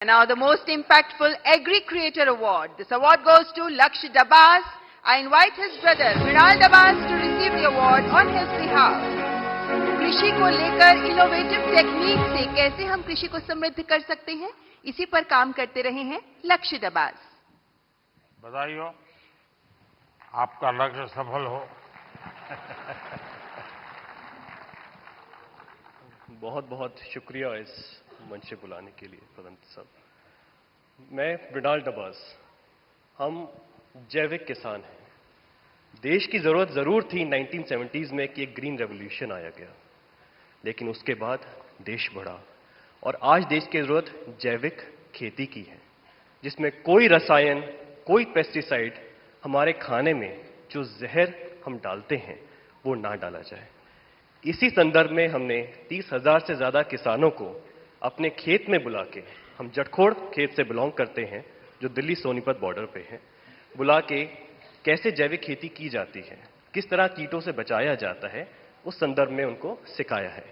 Now the most impactful Agri Creator Award. This award goes to Laksh Dabas. I invite his brother Mrinal Dabas to receive the award on his behalf. कृषि को लेकर innovative technique से कैसे हम कृषि को समृद्ध कर सकते हैं, इसी पर काम करते रहे हैं लक्ष्य दबास। बधाई हो, आपका लक्ष्य सफल हो। बहुत बहुत शुक्रिया इस मंच से बुलाने के लिए प्रधानमंत्री साहब। मैं मृणाल डबास, हम जैविक किसान हैं। देश की जरूरत जरूर थी 1970s में कि एक ग्रीन रेवोल्यूशन आया गया, लेकिन उसके बाद देश बढ़ा और आज देश की जरूरत जैविक खेती की है, जिसमें कोई रसायन, कोई पेस्टिसाइड हमारे खाने में जो जहर हम डालते हैं वो ना डाला जाए। इसी संदर्भ में हमने 30,000 से ज्यादा किसानों को अपने खेत में बुला के, हम जटखोड़ खेत से बिलोंग करते हैं जो दिल्ली सोनीपत बॉर्डर पे है, बुला के कैसे जैविक खेती की जाती है, किस तरह कीटों से बचाया जाता है, उस संदर्भ में उनको सिखाया है।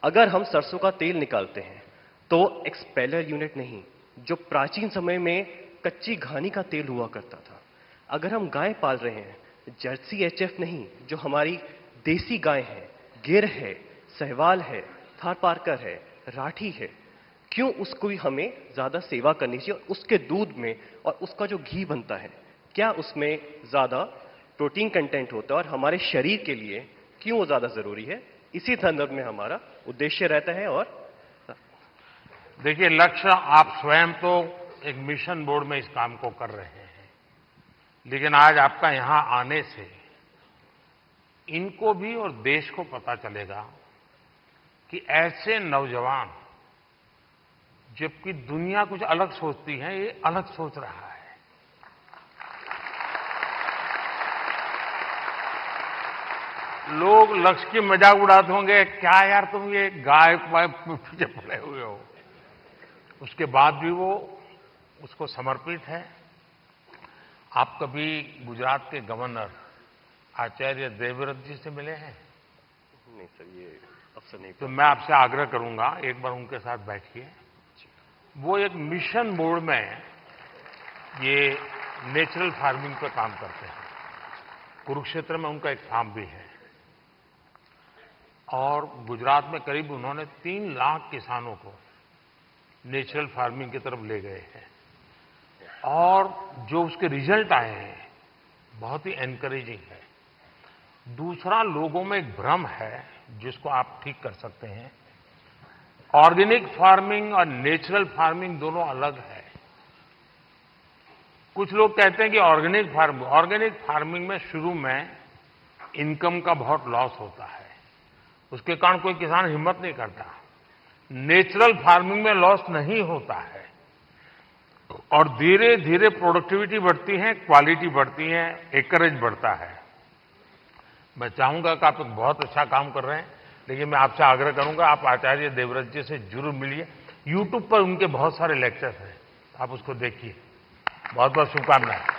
अगर हम सरसों का तेल निकालते हैं तो एक्सपेलर यूनिट नहीं, जो प्राचीन समय में कच्ची घानी का तेल हुआ करता था। अगर हम गाय पाल रहे हैं, जर्सी एचएफ नहीं, जो हमारी देसी गाय है, गिर है, सहवाल है, थारपारकर है, राठी है, क्यों उसको हमें ज्यादा सेवा करनी चाहिए? उसके दूध में और उसका जो घी बनता है, क्या उसमें ज्यादा प्रोटीन कंटेंट होता है और हमारे शरीर के लिए क्यों वो ज्यादा जरूरी है? इसी संदर्भ में हमारा उद्देश्य रहता है। और देखिए लक्ष्य, आप स्वयं तो एक मिशन बोर्ड में इस काम को कर रहे हैं, लेकिन आज आपका यहां आने से इनको भी और देश को पता चलेगा कि ऐसे नौजवान, जबकि दुनिया कुछ अलग सोचती है, ये अलग सोच रहा है। लोग लक्ष्य की मजाक उड़ाते होंगे, क्या यार तुम ये गाय पीछे पड़े हुए हो। उसके बाद भी वो उसको समर्पित है। आप कभी गुजरात के गवर्नर आचार्य देवव्रत जी से मिले हैं? नहीं सर, ये अवसर नहीं। तो मैं आपसे आग्रह करूंगा, एक बार उनके साथ बैठिए। वो एक मिशन मोड में ये नेचुरल फार्मिंग पे काम करते हैं। कुरुक्षेत्र में उनका एक फार्म भी है और गुजरात में करीब उन्होंने 3 लाख किसानों को नेचुरल फार्मिंग की तरफ ले गए हैं और जो उसके रिजल्ट आए हैं बहुत ही एनकरेजिंग है। दूसरा, लोगों में एक भ्रम है जिसको आप ठीक कर सकते हैं। ऑर्गेनिक फार्मिंग और नेचुरल फार्मिंग दोनों अलग है। कुछ लोग कहते हैं कि ऑर्गेनिक फार्मिंग में शुरू में इनकम का बहुत लॉस होता है, उसके कारण कोई किसान हिम्मत नहीं करता। नेचुरल फार्मिंग में लॉस नहीं होता है और धीरे धीरे प्रोडक्टिविटी बढ़ती है, क्वालिटी बढ़ती है, एकरेज बढ़ता है। मैं चाहूंगा कि आप बहुत अच्छा काम कर रहे हैं, लेकिन मैं आपसे आग्रह करूंगा, आप आचार्य देवव्रत जी से जरूर मिलिए। यूट्यूब पर उनके बहुत सारे लेक्चर्स हैं, आप उसको देखिए। बहुत बहुत शुभकामनाएं।